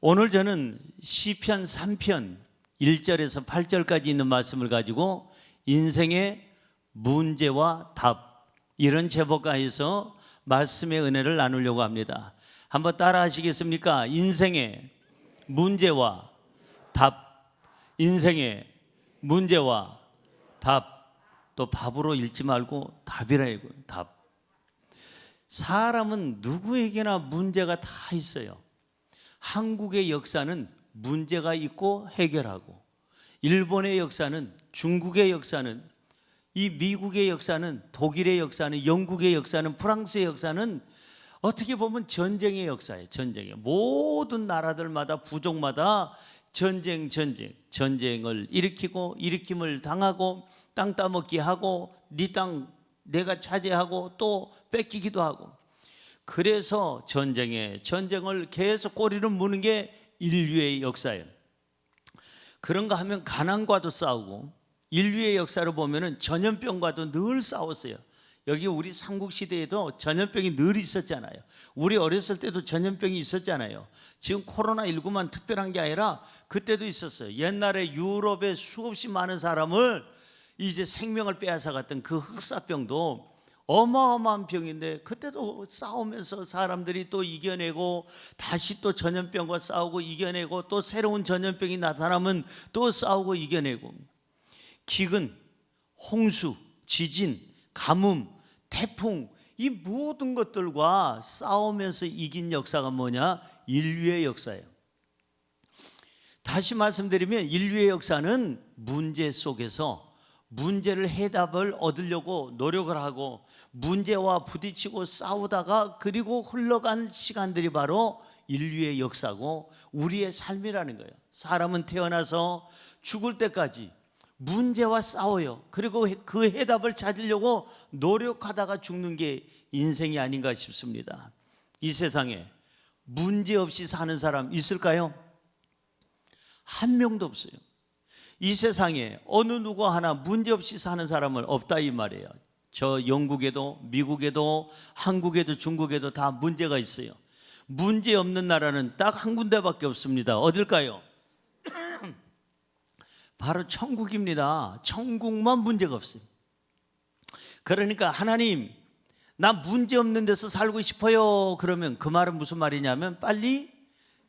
오늘 저는 시편 3편 1절에서 8절까지 있는 말씀을 가지고 인생의 문제와 답, 이런 제목하에서 말씀의 은혜를 나누려고 합니다. 한번 따라 하시겠습니까? 인생의 문제와 답, 인생의 문제와 답. 또 밥으로 읽지 말고 답이라 읽어요. 답. 사람은 누구에게나 문제가 다 있어요. 한국의 역사는 문제가 있고 해결하고, 일본의 역사는, 중국의 역사는, 이 미국의 역사는, 독일의 역사는, 영국의 역사는, 프랑스의 역사는 어떻게 보면 전쟁의 역사예요. 전쟁의 모든 나라들마다, 부족마다 전쟁을 일으키고 일으킴을 당하고 땅 따먹기 하고 네 땅 내가 차지하고 또 뺏기기도 하고, 그래서 전쟁을 계속 꼬리를 무는 게 인류의 역사예요. 그런가 하면 가난과도 싸우고, 인류의 역사를 보면은 전염병과도 늘 싸웠어요. 여기 우리 삼국시대에도 전염병이 늘 있었잖아요. 우리 어렸을 때도 전염병이 있었잖아요. 지금 코로나19만 특별한 게 아니라 그때도 있었어요. 옛날에 유럽에 수없이 많은 사람을 이제 생명을 빼앗아갔던 그 흑사병도 어마어마한 병인데, 그때도 싸우면서 사람들이 또 이겨내고, 다시 또 전염병과 싸우고 이겨내고, 또 새로운 전염병이 나타나면 또 싸우고 이겨내고, 기근, 홍수, 지진, 가뭄, 태풍, 이 모든 것들과 싸우면서 이긴 역사가 뭐냐? 인류의 역사예요. 다시 말씀드리면 인류의 역사는 문제 속에서 문제를 해답을 얻으려고 노력을 하고, 문제와 부딪히고 싸우다가 그리고 흘러간 시간들이 바로 인류의 역사고 우리의 삶이라는 거예요. 사람은 태어나서 죽을 때까지 문제와 싸워요. 그리고 그 해답을 찾으려고 노력하다가 죽는 게 인생이 아닌가 싶습니다. 이 세상에 문제 없이 사는 사람 있을까요? 한 명도 없어요. 이 세상에 어느 누구 하나 문제 없이 사는 사람은 없다 이 말이에요. 저 영국에도, 미국에도, 한국에도, 중국에도 다 문제가 있어요. 문제 없는 나라는 딱 한 군데밖에 없습니다. 어딜까요? 바로 천국입니다. 천국만 문제가 없어요. 그러니까 하나님, 나 문제 없는 데서 살고 싶어요. 그러면 그 말은 무슨 말이냐면 빨리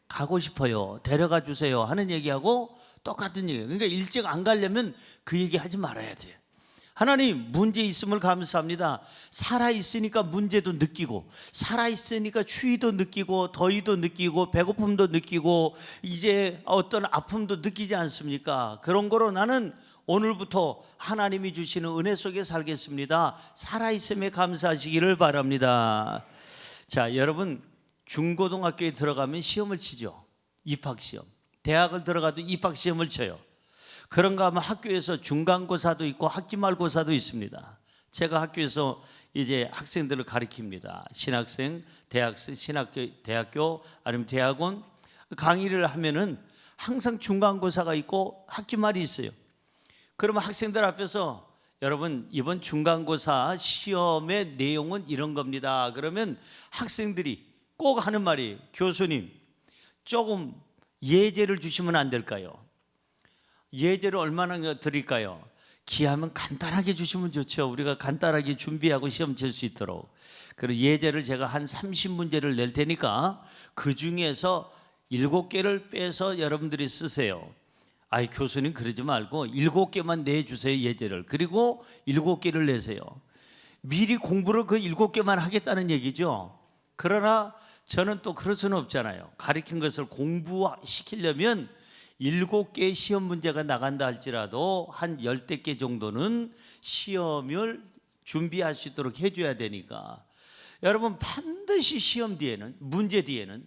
가고 싶어요, 데려가 주세요 하는 얘기하고 똑같은 얘기예요. 그러니까 일찍 안 가려면 그 얘기 하지 말아야 돼요. 하나님, 문제 있음을 감사합니다. 살아있으니까 문제도 느끼고, 살아있으니까 추위도 느끼고, 더위도 느끼고, 배고픔도 느끼고, 이제 어떤 아픔도 느끼지 않습니까? 그런 거로 나는 오늘부터 하나님이 주시는 은혜 속에 살겠습니다. 살아있음에 감사하시기를 바랍니다. 자, 여러분, 중고등학교에 들어가면 시험을 치죠. 입학시험. 대학을 들어가도 입학시험을 쳐요. 그런가 하면 학교에서 중간고사도 있고 학기말고사도 있습니다. 제가 학교에서 이제 학생들을 가르칩니다. 신학생, 대학생, 대학교 아니면 대학원 강의를 하면은 항상 중간고사가 있고 학기말이 있어요. 그러면 학생들 앞에서 여러분, 이번 중간고사 시험의 내용은 이런 겁니다. 그러면 학생들이 꼭 하는 말이, 교수님, 조금 예제를 주시면 안 될까요? 예제를 얼마나 드릴까요? 기하면 간단하게 주시면 좋죠. 우리가 간단하게 준비하고 시험 칠 수 있도록. 그리고 예제를 제가 한 30문제를 낼 테니까 그 중에서 7개를 빼서 여러분들이 쓰세요. 아이, 교수님 그러지 말고 7개만 내주세요, 예제를. 그리고 7개를 내세요. 미리 공부를 그 7개만 하겠다는 얘기죠. 그러나 저는 또 그럴 수는 없잖아요. 가르친 것을 공부시키려면 7개의 시험 문제가 나간다 할지라도 한 10개 정도는 시험을 준비할 수 있도록 해줘야 되니까, 여러분, 반드시 시험 뒤에는, 문제 뒤에는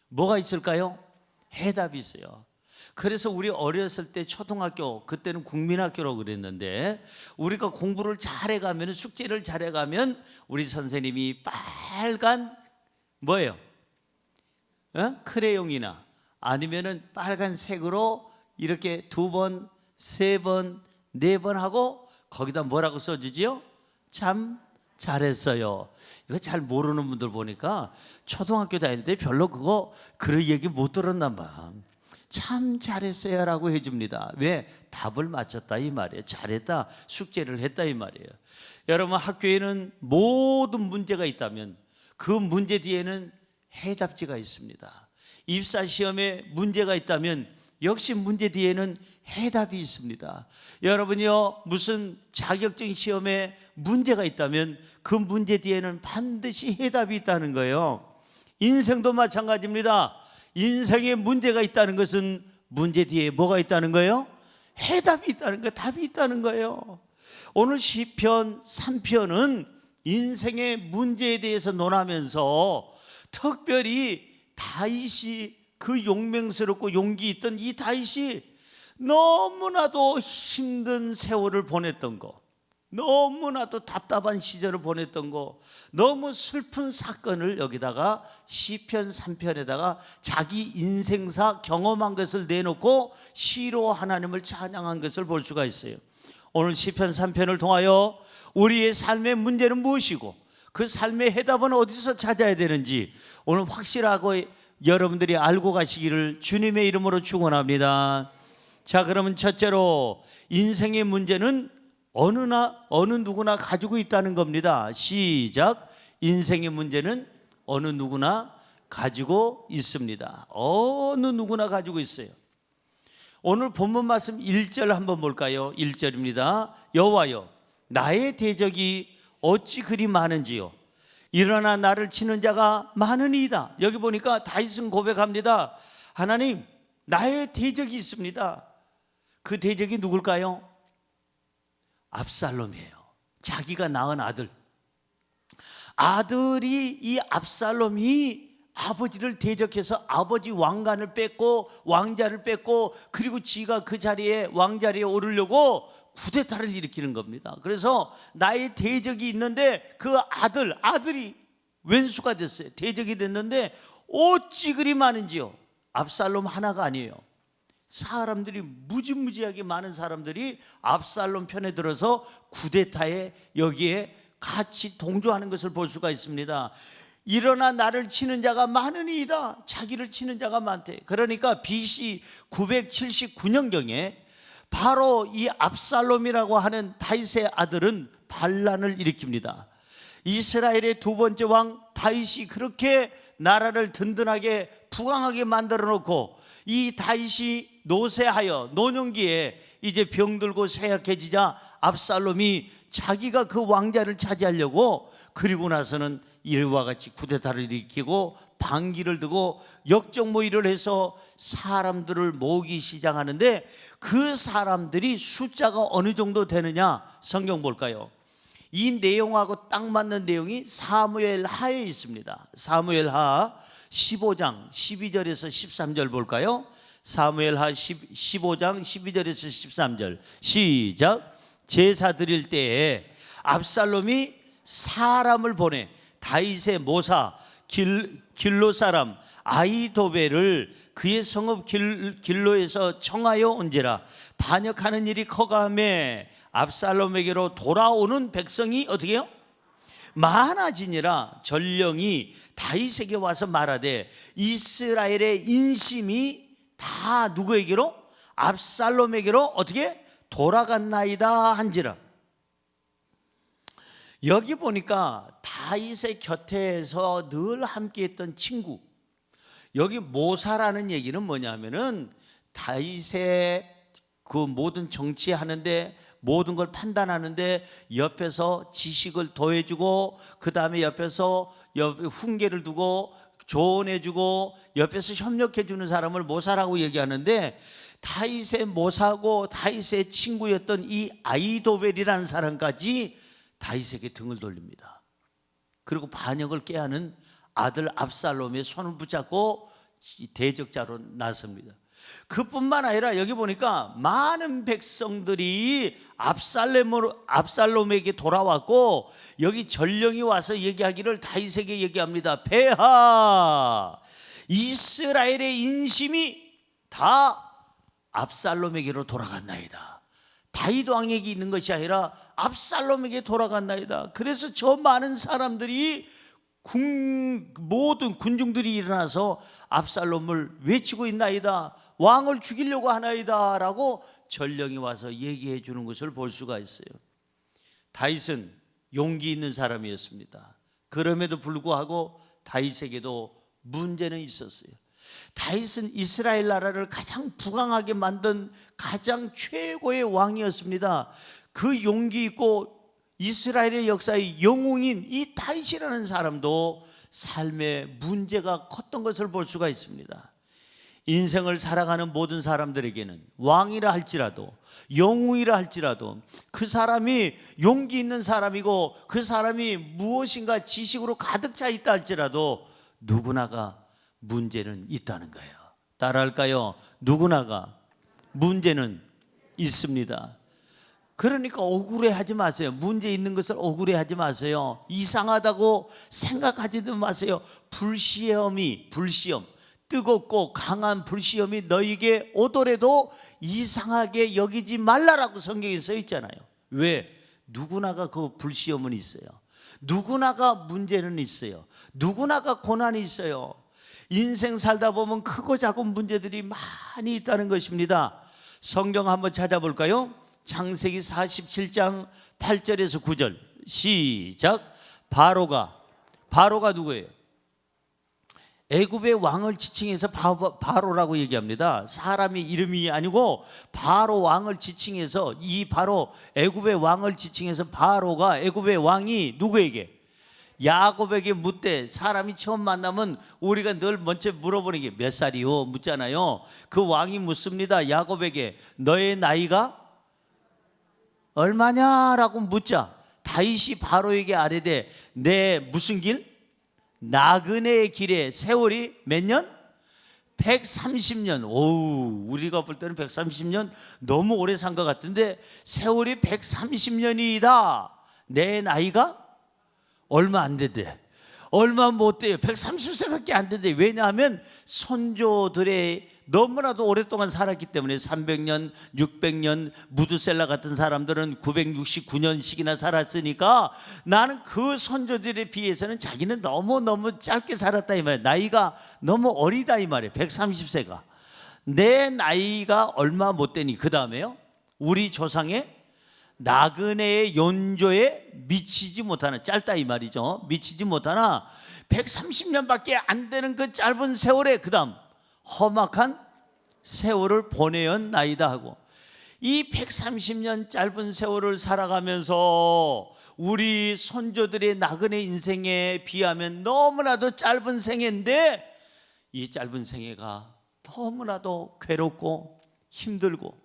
뭐가 있을까요? 해답이 있어요. 그래서 우리 어렸을 때 초등학교, 그때는 국민학교라고 그랬는데, 우리가 공부를 잘해가면, 숙제를 잘해가면 우리 선생님이 빨간 뭐예요? 크레용이나 아니면은 빨간색으로 이렇게 2번, 3번, 4번 하고 거기다 뭐라고 써주지요? 잘했어요. 이거 잘 모르는 분들 보니까 초등학교 다닐 때 별로 그런 얘기 못 들었나 봐. 참 잘했어요 라고 해줍니다. 왜? 답을 맞췄다 이 말이에요. 잘했다, 숙제를 했다 이 말이에요. 여러분, 학교에는 모든 문제가 있다면 그 문제 뒤에는 해답지가 있습니다. 입사시험에 문제가 있다면 역시 문제 뒤에는 해답이 있습니다. 여러분이요, 무슨 자격증 시험에 문제가 있다면 그 문제 뒤에는 반드시 해답이 있다는 거예요. 인생도 마찬가지입니다. 인생에 문제가 있다는 것은 문제 뒤에 뭐가 있다는 거예요? 해답이 있다는 거예요. 답이 있다는 거예요. 오늘 시편 3편은 인생의 문제에 대해서 논하면서 특별히 다윗이, 그 용맹스럽고 용기 있던 이 다윗이 너무나도 힘든 세월을 보냈던 거, 너무나도 답답한 시절을 보냈던 거, 너무 슬픈 사건을 여기다가 시편 3편에다가 자기 인생사 경험한 것을 내놓고 시로 하나님을 찬양한 것을 볼 수가 있어요. 오늘 시편 3편을 통하여 우리의 삶의 문제는 무엇이고 그 삶의 해답은 어디서 찾아야 되는지 오늘 확실하고 여러분들이 알고 가시기를 주님의 이름으로 축원합니다. 자, 그러면 첫째로 인생의 문제는 어느 누구나 가지고 있다는 겁니다. 시작. 인생의 문제는 어느 누구나 가지고 있습니다. 어느 누구나 가지고 있어요. 오늘 본문 말씀 1절 한번 볼까요? 1절입니다. 여호와여, 나의 대적이 어찌 그리 많은지요. 일어나 나를 치는 자가 많으니이다. 여기 보니까 다윗은 고백합니다. 하나님, 나의 대적이 있습니다. 그 대적이 누굴까요? 압살롬이에요. 자기가 낳은 아들이, 이 압살롬이 아버지를 대적해서 아버지 왕관을 뺏고 왕자를 뺏고, 그리고 지가 그 자리에 왕자리에 오르려고 쿠데타를 일으키는 겁니다. 그래서 나의 대적이 있는데 그 아들이 왼수가 됐어요. 대적이 됐는데 어찌 그리 많은지요. 압살롬 하나가 아니에요. 사람들이 무지무지하게 많은 사람들이 압살롬 편에 들어서 쿠데타에 여기에 같이 동조하는 것을 볼 수가 있습니다. 일어나 나를 치는 자가 많으니이다. 자기를 치는 자가 많대. 그러니까 BC 979년경에 바로 이 압살롬이라고 하는 다윗의 아들은 반란을 일으킵니다. 이스라엘의 두 번째 왕 다윗이 그렇게 나라를 든든하게 부강하게 만들어 놓고 이 다윗이 노쇠하여 노년기에 이제 병들고 쇠약해지자 압살롬이 자기가 그 왕자를 차지하려고, 그리고 나서는 이와 같이 쿠데타를 일으키고 반기를 두고 역적모의를 해서 사람들을 모으기 시작하는데, 그 사람들이 숫자가 어느 정도 되느냐 성경 볼까요? 이 내용하고 딱 맞는 내용이 사무엘하에 있습니다. 사무엘하 15장 12절에서 13절 볼까요? 사무엘하 15장 12절에서 13절 시작. 제사 드릴 때에 압살롬이 사람을 보내 다윗의 모사 길로 사람 아히도벨을 그의 성읍 길로에서 청하여 온지라. 반역하는 일이 커가며 압살롬에게로 돌아오는 백성이 어떻게 해요? 많아지니라. 전령이 다윗에게 와서 말하되 이스라엘의 인심이 다 누구에게로? 압살롬에게로 어떻게? 돌아갔나이다 한지라. 여기 보니까 다윗의 곁에서 늘 함께했던 친구, 여기 모사라는 얘기는 뭐냐면은 다윗의 그 모든 정치하는데, 모든 걸 판단하는데 옆에서 지식을 더해주고, 그 다음에 옆에서 훈계를 두고 조언해주고 옆에서 협력해주는 사람을 모사라고 얘기하는데, 다윗의 모사고 다윗의 친구였던 이 아히도벨이라는 사람까지 다윗에게 등을 돌립니다. 그리고 반역을 깨하는 아들 압살롬의 손을 붙잡고 대적자로 나섭니다. 그뿐만 아니라 여기 보니까 많은 백성들이 압살롬에게 돌아왔고, 여기 전령이 와서 얘기하기를 다윗에게 얘기합니다. 폐하, 이스라엘의 인심이 다 압살롬에게로 돌아갔나이다. 다윗 왕에게 있는 것이 아니라 압살롬에게 돌아갔나이다. 그래서 저 많은 사람들이 모든 군중들이 일어나서 압살롬을 외치고 있나이다. 왕을 죽이려고 하나이다 라고 전령이 와서 얘기해 주는 것을 볼 수가 있어요. 다윗은 용기 있는 사람이었습니다. 그럼에도 불구하고 다윗에게도 문제는 있었어요. 다윗은 이스라엘 나라를 가장 부강하게 만든 가장 최고의 왕이었습니다. 그 용기 있고 이스라엘의 역사의 영웅인 이 다윗이라는 사람도 삶에 문제가 컸던 것을 볼 수가 있습니다. 인생을 살아가는 모든 사람들에게는 왕이라 할지라도 영웅이라 할지라도 그 사람이 용기 있는 사람이고 그 사람이 무엇인가 지식으로 가득 차 있다 할지라도 누구나가 문제는 있다는 거예요. 따라할까요? 누구나가 문제는 있습니다. 그러니까 억울해하지 마세요. 문제 있는 것을 억울해하지 마세요. 이상하다고 생각하지도 마세요. 불시험, 뜨겁고 강한 불시험이 너에게 오더라도 이상하게 여기지 말라라고 성경에 써 있잖아요. 왜? 누구나가 그 불시험은 있어요. 누구나가 문제는 있어요. 누구나가 고난이 있어요. 인생 살다 보면 크고 작은 문제들이 많이 있다는 것입니다. 성경 한번 찾아볼까요? 창세기 47장 8절에서 9절 시작. 바로가 누구예요? 애굽의 왕을 지칭해서 바로라고 얘기합니다. 사람의 이름이 아니고 바로 왕을 지칭해서 이 바로 애굽의 왕을 지칭해서 바로가 애굽의 왕이 누구에게? 야곱에게 묻되 사람이 처음 만나면 우리가 늘 먼저 물어보는 게 몇 살이요? 묻잖아요. 그 왕이 묻습니다. 야곱에게 너의 나이가 얼마냐라고 묻자 다윗이 바로에게 아뢰되 내 무슨 길? 나그네의 길에 세월이 몇 년? 130년. 오우, 우리가 볼 때는 130년 너무 오래 산 것 같은데 세월이 130년이다. 내 나이가 얼마 안 된대. 얼마 못 돼요. 130세밖에 안 된대. 왜냐하면 선조들의 너무나도 오랫동안 살았기 때문에 300년, 600년, 무드셀라 같은 사람들은 969년씩이나 살았으니까 나는 그 선조들에 비해서는 자기는 너무 짧게 살았다 이 말이에요. 나이가 너무 어리다 이 말이에요. 130세가. 내 나이가 얼마 못 되니 그 다음에요. 우리 조상의 나그네의 연조에 미치지 못하나, 짧다 이 말이죠. 미치지 못하나 130년밖에 안 되는 그 짧은 세월에 그 다음 험악한 세월을 보내었나이다 하고, 이 130년 짧은 세월을 살아가면서 우리 선조들의 나그네 인생에 비하면 너무나도 짧은 생애인데 이 짧은 생애가 너무나도 괴롭고 힘들고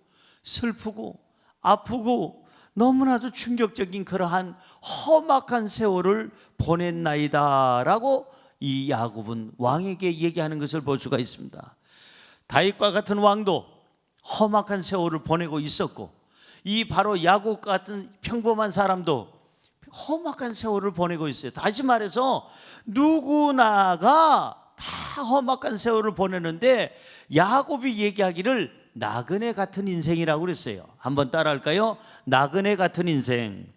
슬프고 아프고 너무나도 충격적인 그러한 험악한 세월을 보냈나이다 라고 이 야곱은 왕에게 얘기하는 것을 볼 수가 있습니다. 다윗과 같은 왕도 험악한 세월을 보내고 있었고, 이 바로 야곱 같은 평범한 사람도 험악한 세월을 보내고 있어요. 다시 말해서 누구나가 다 험악한 세월을 보내는데 야곱이 얘기하기를 나그네 같은 인생이라고 그랬어요. 한번 따라할까요? 나그네 같은 인생.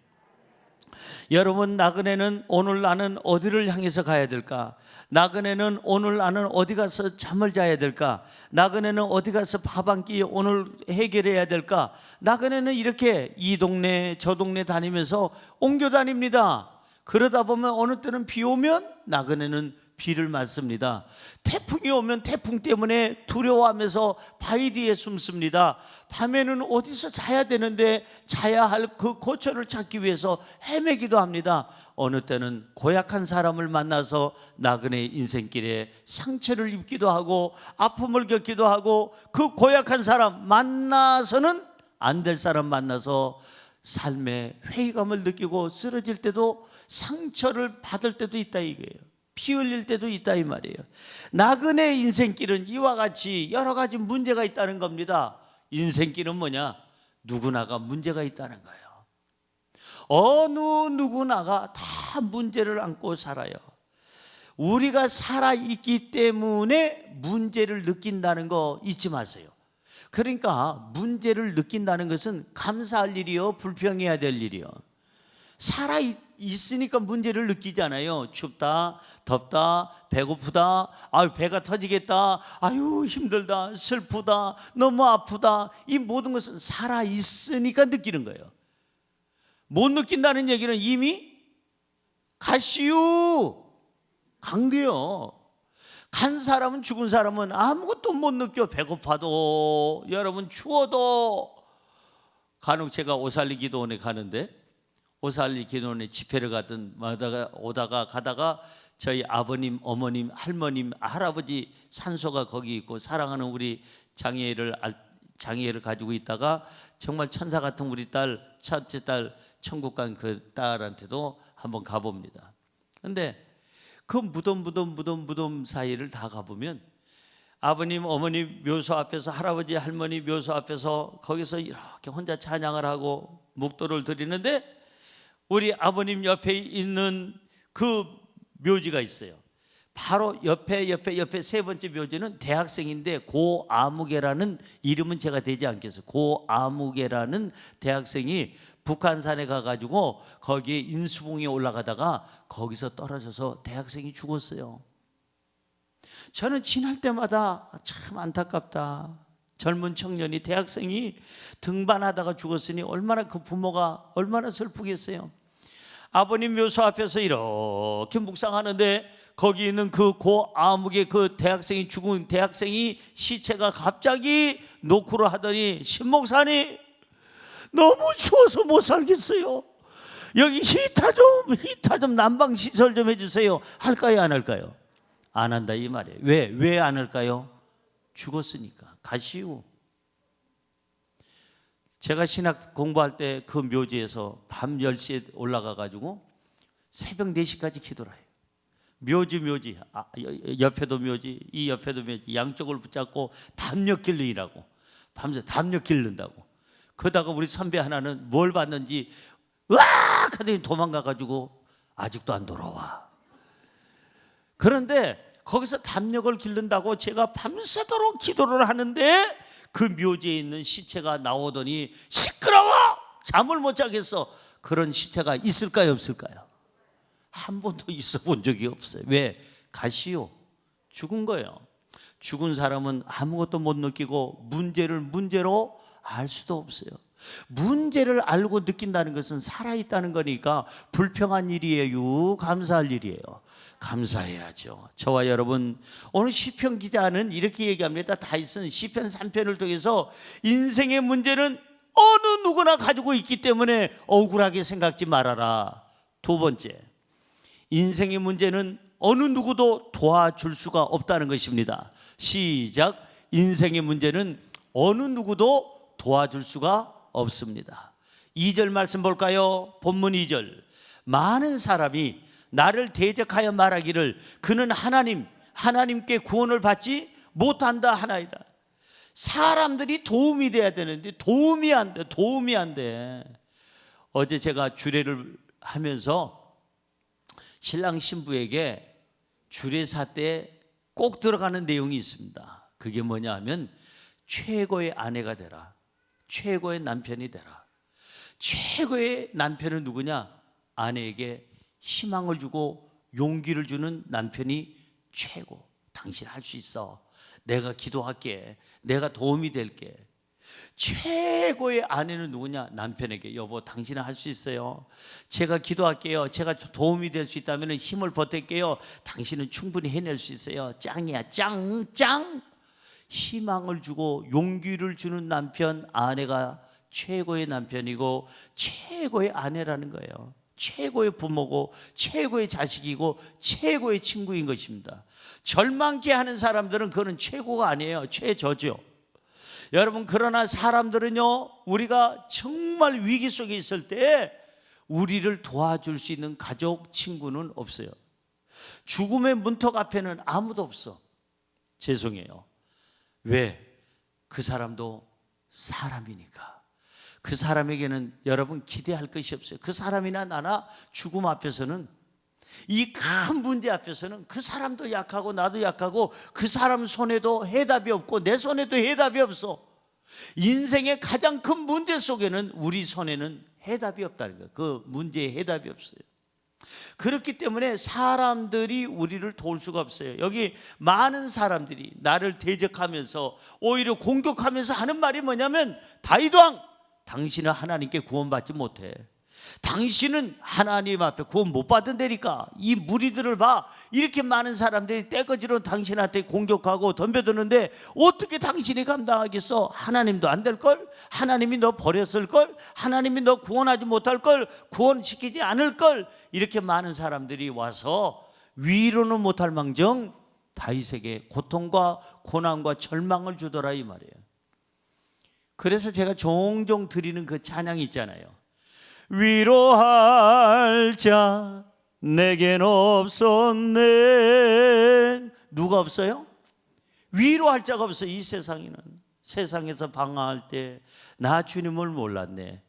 여러분, 나그네는 오늘 나는 어디를 향해서 가야 될까? 나그네는 오늘 나는 어디 가서 잠을 자야 될까? 나그네는 어디 가서 밥 한 끼 오늘 해결해야 될까? 나그네는 이렇게 이 동네 저 동네 다니면서 옮겨 다닙니다. 그러다 보면 어느 때는 비 오면 나그네는 비를 맞습니다. 태풍이 오면 태풍 때문에 두려워하면서 바위 뒤에 숨습니다. 밤에는 어디서 자야 되는데 자야 할 그 거처를 찾기 위해서 헤매기도 합니다. 어느 때는 고약한 사람을 만나서 나그네 인생길에 상처를 입기도 하고 아픔을 겪기도 하고, 그 고약한 사람 만나서는 안 될 사람 만나서 삶의 회의감을 느끼고 쓰러질 때도 상처를 받을 때도 있다 이거예요. 피 흘릴 때도 있다 이 말이에요. 나그네 인생길은 이와 같이 여러 가지 문제가 있다는 겁니다. 인생길은 뭐냐? 누구나가 문제가 있다는 거예요. 어느 누구나가 다 문제를 안고 살아요. 우리가 살아있기 때문에 문제를 느낀다는 거 잊지 마세요. 그러니까 문제를 느낀다는 것은 감사할 일이요, 불평해야 될 일이요. 살아 있으니까 문제를 느끼잖아요. 춥다, 덥다, 배고프다, 아유 배가 터지겠다, 아유 힘들다, 슬프다, 너무 아프다. 이 모든 것은 살아 있으니까 느끼는 거예요. 못 느낀다는 얘기는 이미 가시유 강돼요. 간 사람은, 죽은 사람은 아무것도 못 느껴. 배고파도, 여러분 추워도. 간혹 제가 오살리 기도원에 가는데, 오살리 기도원에 집회를 오다가 가다가 저희 아버님, 어머님, 할머님, 할아버지 산소가 거기 있고 사랑하는 우리 장애를 가지고 있다가 정말 천사 같은 우리 딸, 첫째 딸, 천국 간 그 딸한테도 한번 가봅니다. 근데 그 무덤 사이를 다 가보면 아버님, 어머님 묘소 앞에서, 할아버지, 할머니 묘소 앞에서 거기서 이렇게 혼자 찬양을 하고 묵도를 드리는데, 우리 아버님 옆에 있는 그 묘지가 있어요. 바로 옆에 세 번째 묘지는 대학생인데, 고아무개라는 이름은 제가 되지 않겠어요. 고아무개라는 대학생이 북한산에 가가지고 거기에 인수봉에 올라가다가 거기서 떨어져서 대학생이 죽었어요. 저는 지날 때마다 참 안타깝다. 젊은 청년이, 대학생이 등반하다가 죽었으니 얼마나 그 부모가 얼마나 슬프겠어요. 아버님 묘소 앞에서 이렇게 묵상하는데 거기 있는 그 고아무개 그 대학생이, 죽은 대학생이 시체가 갑자기 노크를 하더니, 신목사님 너무 추워서 못 살겠어요. 여기 히터 좀 난방 시설 좀 해주세요. 할까요, 안 할까요? 안 한다 이 말이에요. 왜 안 할까요? 죽었으니까. 가시오. 제가 신학 공부할 때 그 묘지에서 밤 10시에 올라가 가지고 새벽 4시까지 기도를 해요. 묘지 옆에도 묘지, 이 옆에도 묘지, 양쪽을 붙잡고 담력 길르라고, 밤새 담력 길른다고. 그러다가 우리 선배 하나는 뭘 봤는지 으악 하더니 도망가 가지고 아직도 안 돌아와. 그런데 거기서 담력을 기른다고 제가 밤새도록 기도를 하는데 그 묘지에 있는 시체가 나오더니 시끄러워! 잠을 못 자겠어. 그런 시체가 있을까요, 없을까요? 한 번도 있어 본 적이 없어요. 왜? 가시오. 죽은 거예요. 죽은 사람은 아무것도 못 느끼고 문제를 문제로 알 수도 없어요. 문제를 알고 느낀다는 것은 살아있다는 거니까 불평한 일이에요, 감사할 일이에요? 감사해야죠. 저와 여러분, 오늘 시편 기자는 이렇게 얘기합니다. 다윗은 시편 3편을 통해서 인생의 문제는 어느 누구나 가지고 있기 때문에 억울하게 생각지 말아라. 두 번째, 인생의 문제는 어느 누구도 도와줄 수가 없다는 것입니다. 시작. 인생의 문제는 어느 누구도 도와줄 수가 없습니다. 2절 말씀 볼까요? 본문 2절. 많은 사람이 나를 대적하여 말하기를 그는 하나님께 구원을 받지 못한다 하나이다. 사람들이 도움이 돼야 되는데 도움이 안 돼. 어제 제가 주례를 하면서 신랑 신부에게 주례사 때 꼭 들어가는 내용이 있습니다. 그게 뭐냐 하면 최고의 아내가 되라, 최고의 남편이 되라. 최고의 남편은 누구냐? 아내에게 희망을 주고 용기를 주는 남편이 최고. 당신 할 수 있어. 내가 기도할게. 내가 도움이 될게. 최고의 아내는 누구냐? 남편에게 여보 당신은 할 수 있어요. 제가 기도할게요. 제가 도움이 될 수 있다면 힘을 보탤게요. 당신은 충분히 해낼 수 있어요. 짱이야 짱. 희망을 주고 용기를 주는 남편, 아내가 최고의 남편이고 최고의 아내라는 거예요. 최고의 부모고 최고의 자식이고 최고의 친구인 것입니다. 절망케 하는 사람들은 그거는 최고가 아니에요. 최저죠. 여러분, 그러나 사람들은요, 우리가 정말 위기 속에 있을 때 우리를 도와줄 수 있는 가족, 친구는 없어요. 죽음의 문턱 앞에는 아무도 없어. 죄송해요. 왜? 그 사람도 사람이니까. 그 사람에게는 여러분 기대할 것이 없어요. 그 사람이나 나나 죽음 앞에서는, 이 큰 문제 앞에서는 그 사람도 약하고 나도 약하고 그 사람 손에도 해답이 없고 내 손에도 해답이 없어. 인생의 가장 큰 문제 속에는 우리 손에는 해답이 없다는 거예요. 그 문제에 해답이 없어요. 그렇기 때문에 사람들이 우리를 도울 수가 없어요. 여기 많은 사람들이 나를 대적하면서 오히려 공격하면서 하는 말이 뭐냐면, 다윗 왕, 당신은 하나님께 구원받지 못해. 당신은 하나님 앞에 구원 못 받은다니까. 이 무리들을 봐. 이렇게 많은 사람들이 떼거지로 당신한테 공격하고 덤벼드는데 어떻게 당신이 감당하겠어? 하나님도 안 될걸? 하나님이 너 버렸을걸? 하나님이 너 구원하지 못할걸? 구원시키지 않을걸? 이렇게 많은 사람들이 와서 위로는 못할 망정 다윗에게 고통과 고난과 절망을 주더라, 이 말이에요. 그래서 제가 종종 드리는 그 찬양이 있잖아요. 위로할 자 내겐 없었네. 누가 없어요? 위로할 자가 없어요. 이 세상에는. 세상에서 방황할 때 나 주님을 몰랐네.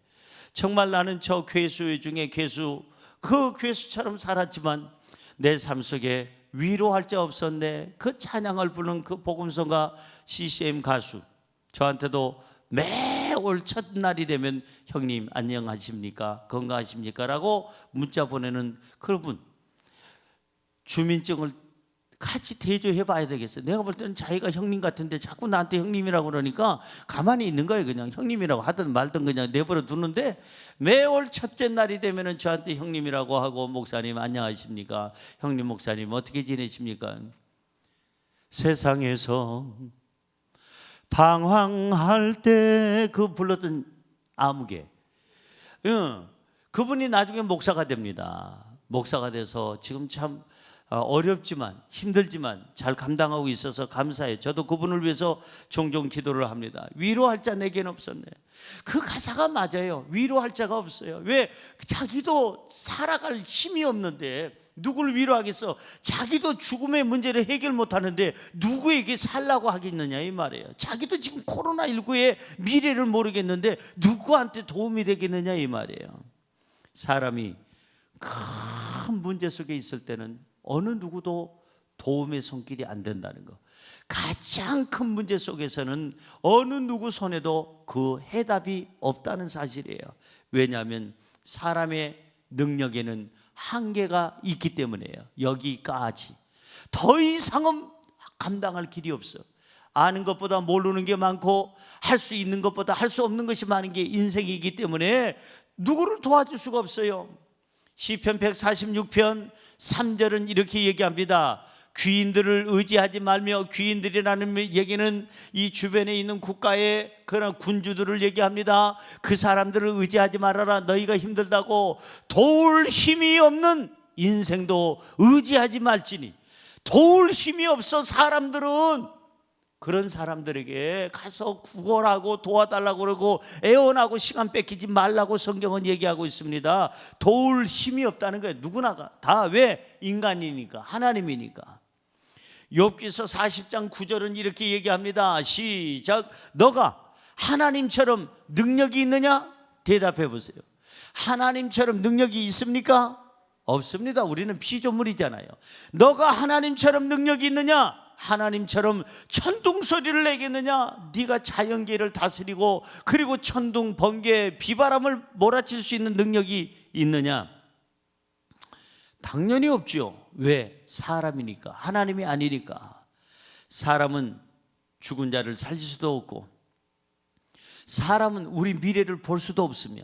정말 나는 저 괴수 중에 괴수, 그 괴수처럼 살았지만 내 삶 속에 위로할 자 없었네. 그 찬양을 부르는 그 복음성가 CCM 가수, 저한테도 매월 첫날이 되면 형님 안녕하십니까? 건강하십니까? 라고 문자 보내는 그분, 주민증을 같이 대조해 봐야 되겠어요. 내가 볼 때는 자기가 형님 같은데 자꾸 나한테 형님이라고 그러니까 가만히 있는 거예요. 그냥 형님이라고 하든 말든 그냥 내버려 두는데, 매월 첫째 날이 되면 저한테 형님이라고 하고, 목사님 안녕하십니까? 형님 목사님 어떻게 지내십니까? 세상에서 방황할 때 그 불렀던 아무개, 그분이 나중에 목사가 됩니다. 목사가 돼서 지금 참 어렵지만 힘들지만 잘 감당하고 있어서 감사해요. 저도 그분을 위해서 종종 기도를 합니다. 위로할 자 내겐 없었네. 그 가사가 맞아요. 위로할 자가 없어요. 왜? 자기도 살아갈 힘이 없는데 누굴 위로하겠어? 자기도 죽음의 문제를 해결 못하는데 누구에게 살라고 하겠느냐, 이 말이에요. 자기도 지금 코로나19의 미래를 모르겠는데 누구한테 도움이 되겠느냐, 이 말이에요. 사람이 큰 문제 속에 있을 때는 어느 누구도 도움의 손길이 안 된다는 거. 가장 큰 문제 속에서는 어느 누구 손에도 그 해답이 없다는 사실이에요. 왜냐하면 사람의 능력에는 한계가 있기 때문이에요. 여기까지. 더 이상은 감당할 길이 없어. 아는 것보다 모르는 게 많고, 할 수 있는 것보다 할 수 없는 것이 많은 게 인생이기 때문에 누구를 도와줄 수가 없어요. 시편 146편 3절은 이렇게 얘기합니다. 귀인들을 의지하지 말며, 귀인들이라는 얘기는 이 주변에 있는 국가의 그런 군주들을 얘기합니다. 그 사람들을 의지하지 말아라. 너희가 힘들다고. 도울 힘이 없는 인생도 의지하지 말지니. 도울 힘이 없어 사람들은 그런 사람들에게 가서 구걸하고 도와달라고 그러고 애원하고 시간 뺏기지 말라고 성경은 얘기하고 있습니다. 도울 힘이 없다는 거예요. 누구나가 다. 왜? 인간이니까, 하나님이니까. 욥기서 40장 9절은 이렇게 얘기합니다. 시작. 너가 하나님처럼 능력이 있느냐? 대답해 보세요. 하나님처럼 능력이 있습니까? 없습니다. 우리는 피조물이잖아요. 너가 하나님처럼 능력이 있느냐? 하나님처럼 천둥 소리를 내겠느냐? 네가 자연계를 다스리고 그리고 천둥, 번개, 비바람을 몰아칠 수 있는 능력이 있느냐? 당연히 없죠. 왜? 사람이니까, 하나님이 아니니까. 사람은 죽은 자를 살릴 수도 없고, 사람은 우리 미래를 볼 수도 없으며,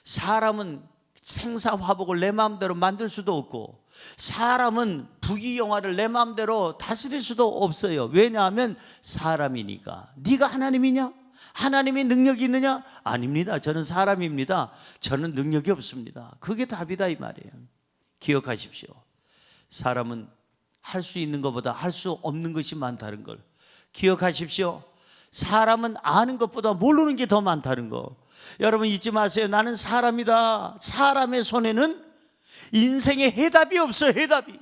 사람은 생사화복을 내 마음대로 만들 수도 없고, 사람은 부귀영화를 내 마음대로 다스릴 수도 없어요. 왜냐하면 사람이니까. 네가 하나님이냐? 하나님이 능력이 있느냐? 아닙니다. 저는 사람입니다. 저는 능력이 없습니다. 그게 답이다, 이 말이에요. 기억하십시오. 사람은 할 수 있는 것보다 할 수 없는 것이 많다는 걸 기억하십시오. 사람은 아는 것보다 모르는 게 더 많다는 거 여러분 잊지 마세요. 나는 사람이다. 사람의 손에는 인생의 해답이 없어요. 해답이.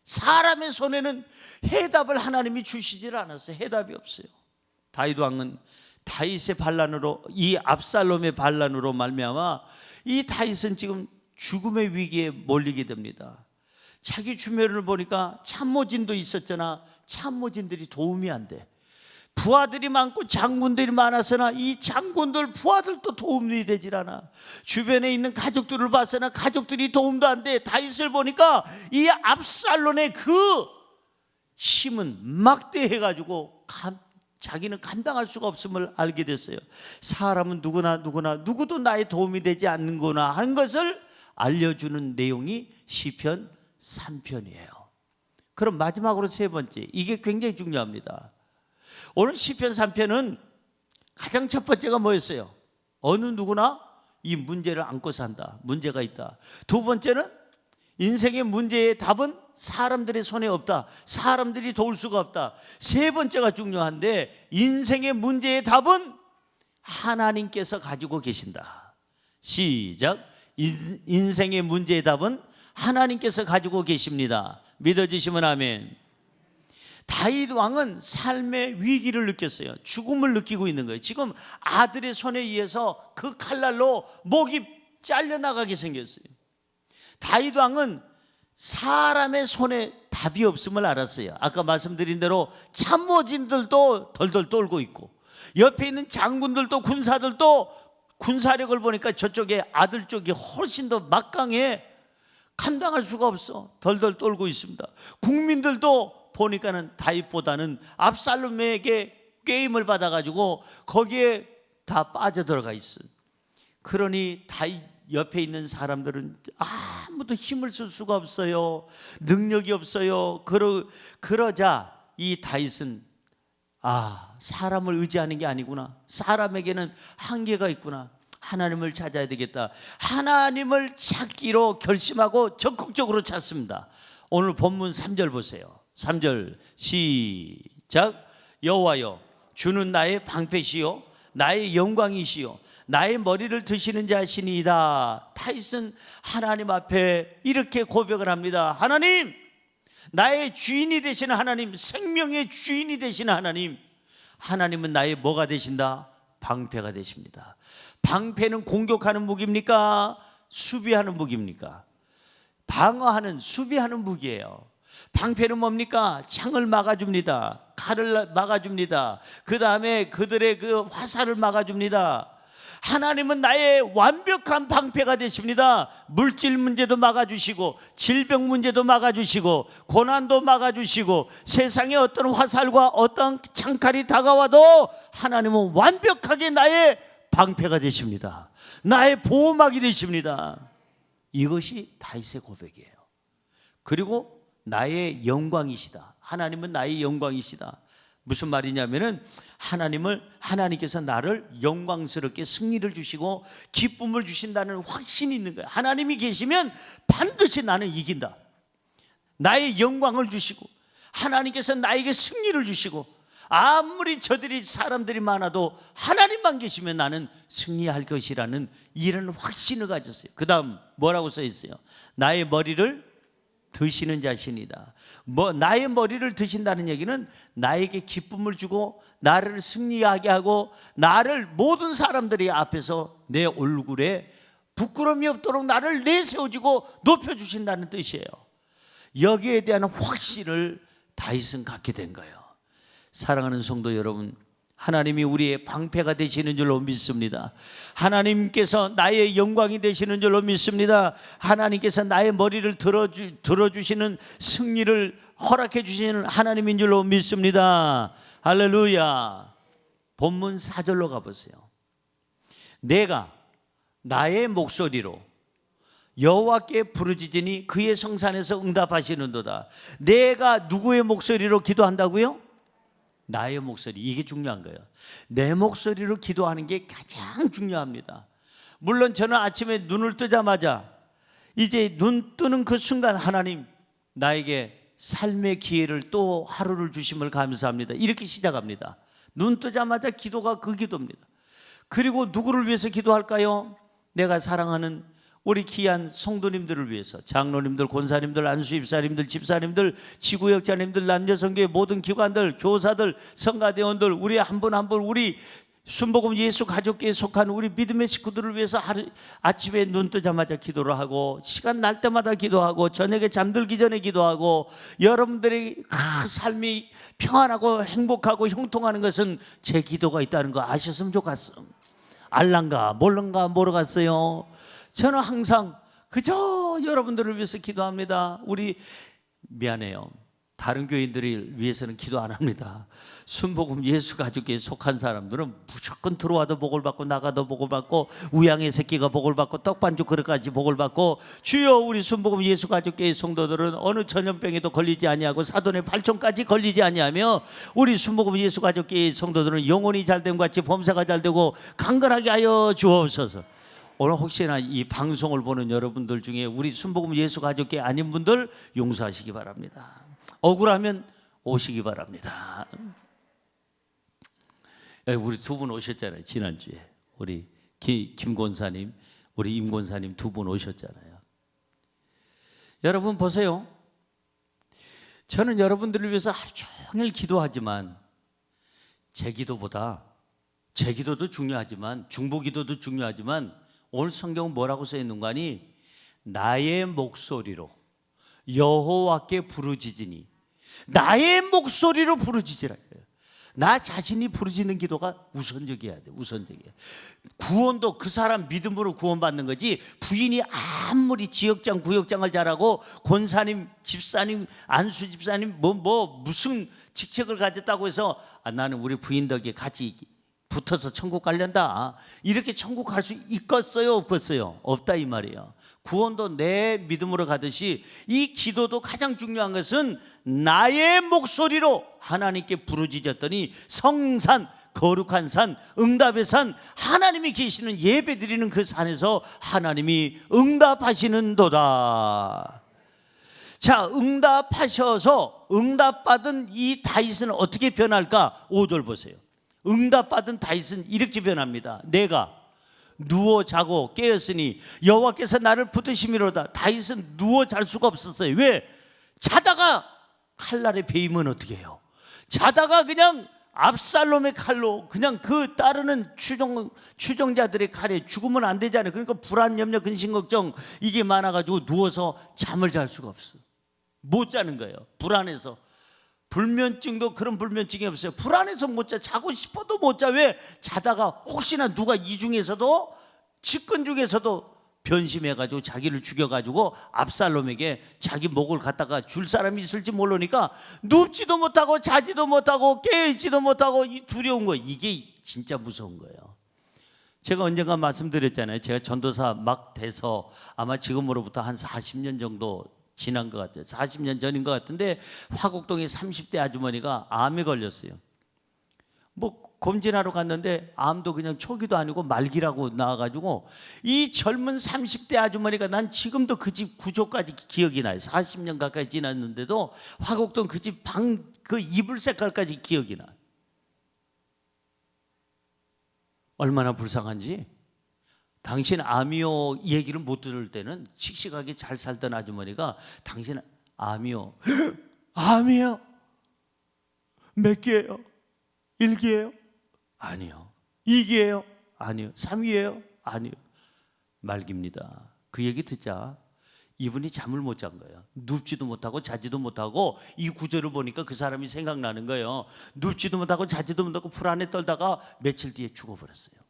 사람의 손에는 해답을 하나님이 주시질 않았어요. 해답이 없어요. 다윗 왕은 다윗의 반란으로, 이 압살롬의 반란으로 말미암아 이 다윗은 지금 죽음의 위기에 몰리게 됩니다. 자기 주변을 보니까 참모진도 있었잖아. 참모진들이 도움이 안 돼. 부하들이 많고 장군들이 많았으나 이 장군들 부하들도 도움이 되질 않아. 주변에 있는 가족들을 봤으나 가족들이 도움도 안 돼. 다윗을 보니까 이 압살롬의 그 힘은 막대해가지고 자기는 감당할 수가 없음을 알게 됐어요. 사람은 누구도 나의 도움이 되지 않는구나 하는 것을 알려주는 내용이 시편 3편이에요. 그럼 마지막으로 세 번째, 이게 굉장히 중요합니다. 오늘 시편 3편은 가장 첫 번째가 뭐였어요? 어느 누구나 이 문제를 안고 산다. 문제가 있다. 두 번째는 인생의 문제의 답은 사람들의 손에 없다. 사람들이 도울 수가 없다. 세 번째가 중요한데 인생의 문제의 답은 하나님께서 가지고 계신다. 시작. 인생의 문제의 답은 하나님께서 가지고 계십니다. 믿어지시면 아멘. 다윗 왕은 삶의 위기를 느꼈어요. 죽음을 느끼고 있는 거예요. 지금 아들의 손에 의해서 그 칼날로 목이 잘려나가게 생겼어요. 다윗 왕은 사람의 손에 답이 없음을 알았어요. 아까 말씀드린 대로 참모진들도 덜덜 떨고 있고 옆에 있는 장군들도 군사들도 군사력을 보니까 저쪽에 아들 쪽이 훨씬 더 막강해. 감당할 수가 없어. 덜덜 떨고 있습니다. 국민들도 보니까는 다윗보다는 압살롬에게 게임을 받아가지고 거기에 다 빠져들어가 있어요. 그러니 다윗 옆에 있는 사람들은 아무도 힘을 쓸 수가 없어요. 능력이 없어요. 그러자 이 다윗은 사람을 의지하는 게 아니구나. 사람에게는 한계가 있구나. 하나님을 찾아야 되겠다. 하나님을 찾기로 결심하고 적극적으로 찾습니다. 오늘 본문 3절 보세요. 3절 시작. 여호와여, 주는 나의 방패시요 나의 영광이시요 나의 머리를 드시는 자신이다. 다윗은 하나님 앞에 이렇게 고백을 합니다. 하나님, 나의 주인이 되시는 하나님, 생명의 주인이 되시는 하나님, 하나님은 나의 뭐가 되신다? 방패가 되십니다. 방패는 공격하는 무기입니까? 수비하는 무기입니까? 방어하는, 수비하는 무기예요. 방패는 뭡니까? 창을 막아줍니다. 칼을 막아줍니다. 그 다음에 그들의 그 화살을 막아줍니다. 하나님은 나의 완벽한 방패가 되십니다. 물질 문제도 막아주시고 질병 문제도 막아주시고 고난도 막아주시고 세상에 어떤 화살과 어떤 창칼이 다가와도 하나님은 완벽하게 나의 방패가 되십니다. 나의 보호막이 되십니다. 이것이 다윗의 고백이에요. 그리고 나의 영광이시다. 하나님은 나의 영광이시다. 무슨 말이냐면은 하나님께서 나를 영광스럽게 승리를 주시고 기쁨을 주신다는 확신이 있는 거예요. 하나님이 계시면 반드시 나는 이긴다. 나의 영광을 주시고 하나님께서 나에게 승리를 주시고 아무리 사람들이 많아도 하나님만 계시면 나는 승리할 것이라는 이런 확신을 가졌어요. 그 다음 뭐라고 써 있어요? 나의 머리를 드시는 자신이다. 나의 머리를 드신다는 얘기는 나에게 기쁨을 주고 나를 승리하게 하고 나를 모든 사람들이 앞에서 내 얼굴에 부끄러움이 없도록 나를 내세워주고 높여주신다는 뜻이에요. 여기에 대한 확신을 다윗은 갖게 된 거예요. 사랑하는 성도 여러분, 하나님이 우리의 방패가 되시는 줄로 믿습니다. 하나님께서 나의 영광이 되시는 줄로 믿습니다. 하나님께서 나의 머리를 들어주시는 승리를 허락해 주시는 하나님인 줄로 믿습니다. 할렐루야. 본문 4절로 가보세요. 내가 나의 목소리로 여호와께 부르짖으니 그의 성산에서 응답하시는도다. 내가 누구의 목소리로 기도한다고요? 나의 목소리. 이게 중요한 거예요. 내 목소리로 기도하는 게 가장 중요합니다. 물론 저는 아침에 눈을 뜨자마자 이제 눈 뜨는 그 순간 하나님 나에게 삶의 기회를 또 하루를 주심을 감사합니다. 이렇게 시작합니다. 눈 뜨자마자 기도가 그 기도입니다. 그리고 누구를 위해서 기도할까요? 내가 사랑하는 우리 귀한 성도님들을 위해서, 장로님들, 권사님들, 안수입사님들, 집사님들, 지구역자님들, 남녀성교회 모든 기관들, 교사들, 성가대원들, 우리 한 분 한 분 우리 순복음 예수 가족교회에 속한 우리 믿음의 식구들을 위해서 아침에 눈 뜨자마자 기도를 하고, 시간 날 때마다 기도하고, 저녁에 잠들기 전에 기도하고, 여러분들의 삶이 평안하고 행복하고 형통하는 것은 제 기도가 있다는 거 아셨으면 좋겠어. 알란가 몰란가 모르겠어요. 저는 항상 그저 여러분들을 위해서 기도합니다. 우리 미안해요, 다른 교인들을 위해서는 기도 안 합니다. 순복음 예수 가족에 속한 사람들은 무조건 들어와도 복을 받고 나가도 복을 받고 우양의 새끼가 복을 받고 떡반죽 그릇까지 복을 받고, 주여 우리 순복음 예수 가족의 성도들은 어느 전염병에도 걸리지 아니하고 사돈의 발전까지 걸리지 아니하며, 우리 순복음 예수 가족의 성도들은 영혼이 잘됨 같이 범사가 잘되고 강건하게 하여 주옵소서. 오늘 혹시나 이 방송을 보는 여러분들 중에 우리 순복음 예수 가족계 아닌 분들 용서하시기 바랍니다. 억울하면 오시기 바랍니다. 우리 두 분 오셨잖아요. 지난주에 우리 김권사님, 우리 임권사님 두 분 오셨잖아요. 여러분 보세요. 저는 여러분들을 위해서 하루 종일 기도하지만 제 기도보다, 제 기도도 중요하지만 중보 기도도 중요하지만, 오늘 성경은 뭐라고 써 있는 거 아니? 나의 목소리로 여호와께 부르짖으니, 나의 목소리로 부르짖으라. 나 자신이 부르짖는 기도가 우선적이어야 돼. 우선적이야. 구원도 그 사람 믿음으로 구원받는 거지, 부인이 아무리 지역장 구역장을 잘하고 권사님 집사님 안수 집사님 무슨 직책을 가졌다고 해서 나는 우리 부인 덕에 같이 붙어서 천국 가련다, 이렇게 천국 갈 수 있겠어요 없겠어요? 없다 이 말이에요. 구원도 내 믿음으로 가듯이 이 기도도 가장 중요한 것은 나의 목소리로 하나님께 부르짖었더니 성산, 거룩한 산, 응답의 산, 하나님이 계시는 예배 드리는 그 산에서 하나님이 응답하시는도다. 자, 응답하셔서 응답받은 이 다윗은 어떻게 변할까? 5절 보세요. 응답받은 다윗은 이렇게 변합니다. 내가 누워 자고 깨었으니 여호와께서 나를 붙드심이로다. 다윗은 누워 잘 수가 없었어요. 왜? 자다가 칼날에 베이면 어떻게 해요? 자다가 그냥 압살롬의 칼로 그냥 그 따르는 추종자들의 칼에 죽으면 안 되잖아요. 그러니까 불안, 염려, 근심, 걱정 이게 많아가지고 누워서 잠을 잘 수가 없어. 못 자는 거예요. 불안해서. 불면증도 그런 불면증이 없어요. 불안해서 못 자. 자고 싶어도 못 자. 왜? 자다가 혹시나 누가 이 중에서도, 측근 중에서도 변심해가지고 자기를 죽여가지고 압살롬에게 자기 목을 갖다가 줄 사람이 있을지 모르니까 눕지도 못하고 자지도 못하고 깨있지도 못하고 이 두려운 거, 이게 진짜 무서운 거예요. 제가 언젠가 말씀드렸잖아요. 제가 전도사 막 돼서 아마 지금으로부터 한 40년 정도 지난 것 같아요. 40년 전인 것 같은데 화곡동에 30대 아주머니가 암에 걸렸어요. 검진하러 갔는데 암도 그냥 초기도 아니고 말기라고 나와가지고, 이 젊은 30대 아주머니가, 난 지금도 그 집 구조까지 기억이 나요. 40년 가까이 지났는데도 화곡동 그 집 방 그 이불 색깔까지 기억이 나요. 얼마나 불쌍한지. 당신 암이요 얘기를 못 들을 때는 씩씩하게 잘 살던 아주머니가 당신 암이요. 암이요? 몇 개예요? 1개예요? 아니요. 2개예요? 아니요. 3개예요? 아니요. 말깁니다. 그 얘기 듣자 이분이 잠을 못 잔 거예요. 눕지도 못하고 자지도 못하고, 이 구절을 보니까 그 사람이 생각나는 거예요. 눕지도 못하고 자지도 못하고 불안에 떨다가 며칠 뒤에 죽어버렸어요.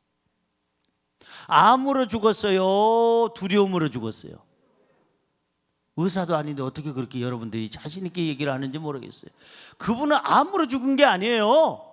암으로 죽었어요? 두려움으로 죽었어요? 의사도 아닌데 어떻게 그렇게 여러분들이 자신 있게 얘기를 하는지 모르겠어요. 그분은 암으로 죽은 게 아니에요.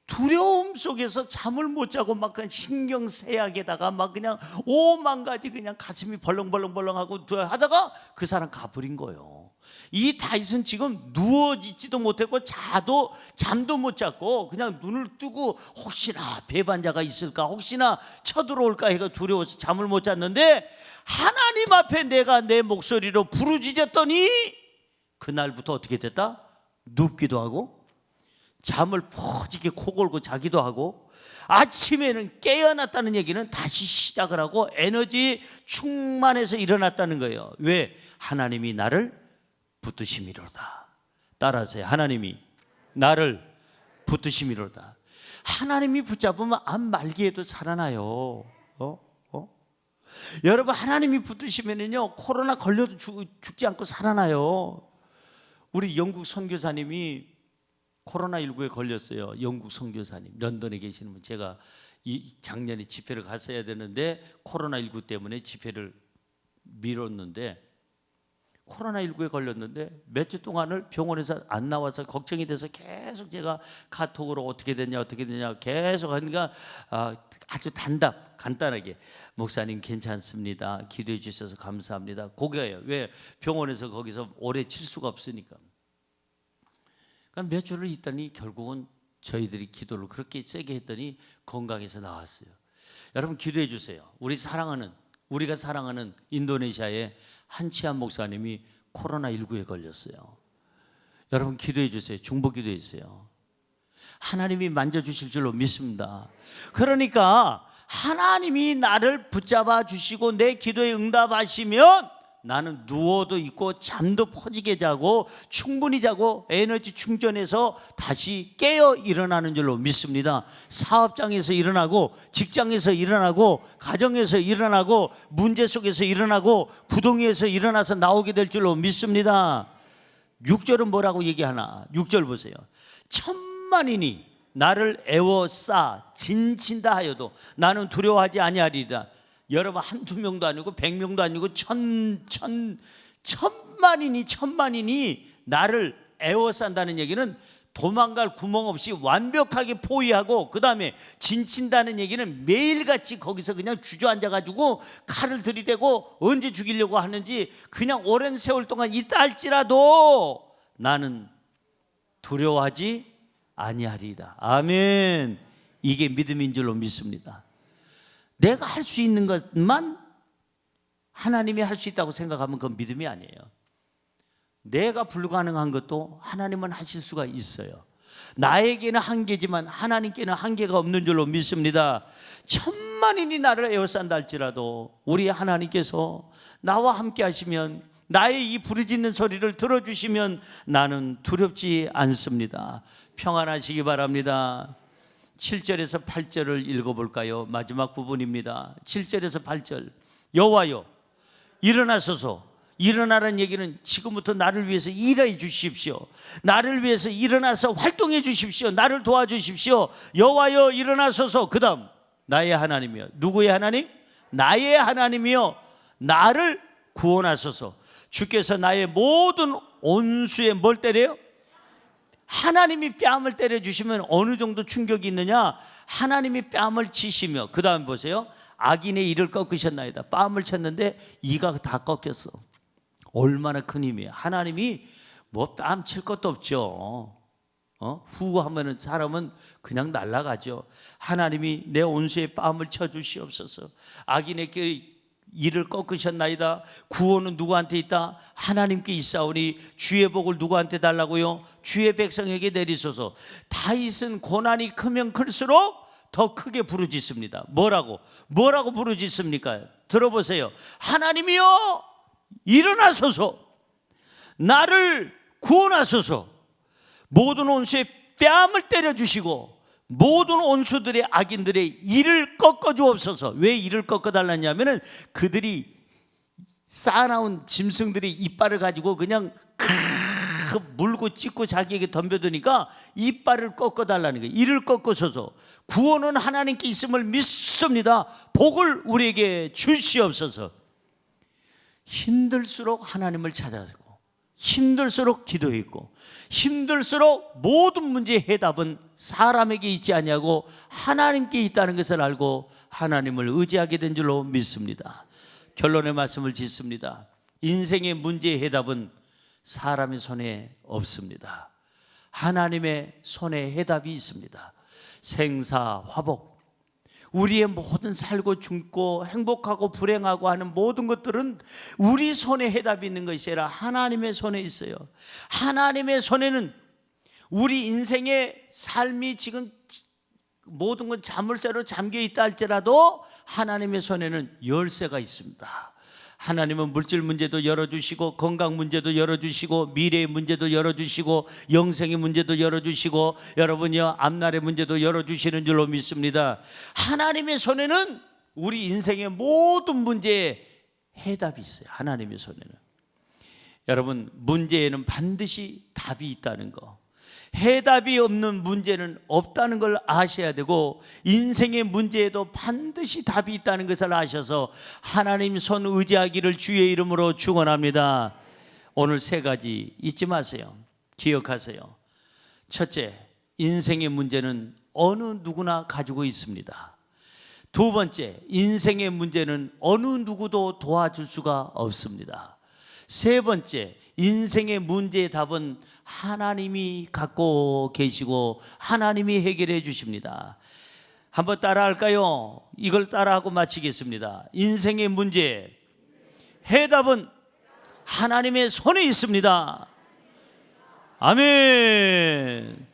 두려움 속에서 잠을 못 자고 막 그냥 신경쇠약에다가 막 그냥 5만 가지 그냥 가슴이 벌렁벌렁벌렁하고 하다가 그 사람 가버린 거예요. 이 다윗은 지금 누워 있지도 못했고 잠도 못 잤고 그냥 눈을 뜨고 혹시나 배반자가 있을까, 혹시나 쳐들어올까 해가 두려워서 잠을 못 잤는데, 하나님 앞에 내가 내 목소리로 부르짖었더니 그날부터 어떻게 됐다? 눕기도 하고 잠을 퍼지게 코 골고 자기도 하고, 아침에는 깨어났다는 얘기는 다시 시작을 하고 에너지 충만해서 일어났다는 거예요. 왜? 하나님이 나를 붙드심이로다. 따라하세요. 하나님이 나를 붙드심이로다. 하나님이 붙잡으면 암 말기에도 살아나요. 여러분, 하나님이 붙드시면은요, 코로나 걸려도 죽지 않고 살아나요. 우리 영국 선교사님이 코로나19에 걸렸어요. 영국 선교사님, 런던에 계시는 분. 제가 작년에 집회를 갔어야 되는데 코로나19 때문에 집회를 미뤘는데, 코로나19에 걸렸는데 몇 주 동안을 병원에서 안 나와서 걱정이 돼서 계속 제가 카톡으로 어떻게 됐냐 계속 하니까 아주 간단하게 목사님 괜찮습니다, 기도해 주셔서 감사합니다, 그거예요. 왜? 병원에서 거기서 오래 칠 수가 없으니까. 그러니까 몇 주를 있더니 결국은 저희들이 기도를 그렇게 세게 했더니 건강해서 나왔어요. 여러분, 기도해 주세요. 우리가 사랑하는 인도네시아의 한치한 목사님이 코로나19에 걸렸어요. 여러분, 기도해 주세요. 중보 기도해 주세요. 하나님이 만져주실 줄로 믿습니다. 그러니까 하나님이 나를 붙잡아 주시고 내 기도에 응답하시면 나는 누워도 있고 잠도 퍼지게 자고 충분히 자고 에너지 충전해서 다시 깨어 일어나는 줄로 믿습니다. 사업장에서 일어나고, 직장에서 일어나고, 가정에서 일어나고, 문제 속에서 일어나고, 구덩이에서 일어나서 나오게 될 줄로 믿습니다. 6절은 뭐라고 얘기하나? 6절 보세요. 천만인이 나를 애워싸 진친다 하여도 나는 두려워하지 아니하리이다. 여러분, 한두 명도 아니고 100명도 아니고 천만인이 나를 애워싼다는 얘기는 도망갈 구멍 없이 완벽하게 포위하고, 그 다음에 진친다는 얘기는 매일같이 거기서 그냥 주저앉아가지고 칼을 들이대고 언제 죽이려고 하는지 그냥 오랜 세월 동안 있다 할지라도 나는 두려워하지 아니하리이다. 아멘. 이게 믿음인 줄로 믿습니다. 내가 할 수 있는 것만 하나님이 할 수 있다고 생각하면 그건 믿음이 아니에요. 내가 불가능한 것도 하나님은 하실 수가 있어요. 나에게는 한계지만 하나님께는 한계가 없는 줄로 믿습니다. 천만인이 나를 에워싼다 할지라도 우리 하나님께서 나와 함께 하시면, 나의 이 부르짖는 소리를 들어주시면 나는 두렵지 않습니다. 평안하시기 바랍니다. 7절에서 8절을 읽어볼까요? 마지막 부분입니다. 7절에서 8절. 여호와여 일어나소서. 일어나라는 얘기는 지금부터 나를 위해서 일해 주십시오. 나를 위해서 일어나서 활동해 주십시오. 나를 도와주십시오. 여호와여 일어나소서. 그 다음, 나의 하나님이여. 누구의 하나님? 나의 하나님이여 나를 구원하소서. 주께서 나의 모든 온수에 뭘 때려요? 하나님이 뺨을 때려주시면 어느 정도 충격이 있느냐? 하나님이 뺨을 치시며, 그 다음 보세요. 악인의 이를 꺾으셨나이다. 뺨을 쳤는데 이가 다 꺾였어. 얼마나 큰 힘이에요. 하나님이 뭐 뺨 칠 것도 없죠. 후 하면은 사람은 그냥 날아가죠. 하나님이 내 온수에 뺨을 쳐주시옵소서. 악인의 이를 꺾으셨나이다. 구원은 누구한테 있다? 하나님께 있사오니 주의 복을 누구한테 달라고요? 주의 백성에게 내리소서. 다윗은 고난이 크면 클수록 더 크게 부르짖습니다. 뭐라고 부르짖습니까? 들어보세요. 하나님이여 일어나소서. 나를 구원하소서. 모든 온수에 뺨을 때려주시고 모든 온수들의 악인들의 이를 꺾어주옵소서. 왜 이를 꺾어달라냐면은 그들이 쌓아놓은 짐승들이 이빨을 가지고 그냥 물고 찢고 자기에게 덤벼드니까 이빨을 꺾어달라는 거예요. 이를 꺾어서서. 구원은 하나님께 있음을 믿습니다. 복을 우리에게 주시옵소서. 힘들수록 하나님을 찾아가고, 힘들수록 기도했고, 힘들수록 모든 문제의 해답은 사람에게 있지 아니하고 하나님께 있다는 것을 알고 하나님을 의지하게 된 줄로 믿습니다. 결론의 말씀을 짓습니다. 인생의 문제의 해답은 사람의 손에 없습니다. 하나님의 손에 해답이 있습니다. 생사화복, 우리의 모든 살고 죽고 행복하고 불행하고 하는 모든 것들은 우리 손에 해답이 있는 것이 아니라 하나님의 손에 있어요. 하나님의 손에는 우리 인생의 삶이 지금 모든 건 자물쇠로 잠겨 있다 할지라도 하나님의 손에는 열쇠가 있습니다. 하나님은 물질 문제도 열어주시고 건강 문제도 열어주시고 미래의 문제도 열어주시고 영생의 문제도 열어주시고 여러분이요 앞날의 문제도 열어주시는 줄로 믿습니다. 하나님의 손에는 우리 인생의 모든 문제에 해답이 있어요. 하나님의 손에는. 여러분, 문제에는 반드시 답이 있다는 거, 해답이 없는 문제는 없다는 걸 아셔야 되고, 인생의 문제에도 반드시 답이 있다는 것을 아셔서 하나님 손 의지하기를 주의 이름으로 축원합니다. 오늘 세 가지 잊지 마세요. 기억하세요. 첫째, 인생의 문제는 어느 누구나 가지고 있습니다. 두 번째, 인생의 문제는 어느 누구도 도와줄 수가 없습니다. 세 번째, 인생의 문제의 답은 하나님이 갖고 계시고 하나님이 해결해 주십니다. 한번 따라할까요? 이걸 따라하고 마치겠습니다. 인생의 문제 해답은 하나님의 손에 있습니다. 아멘.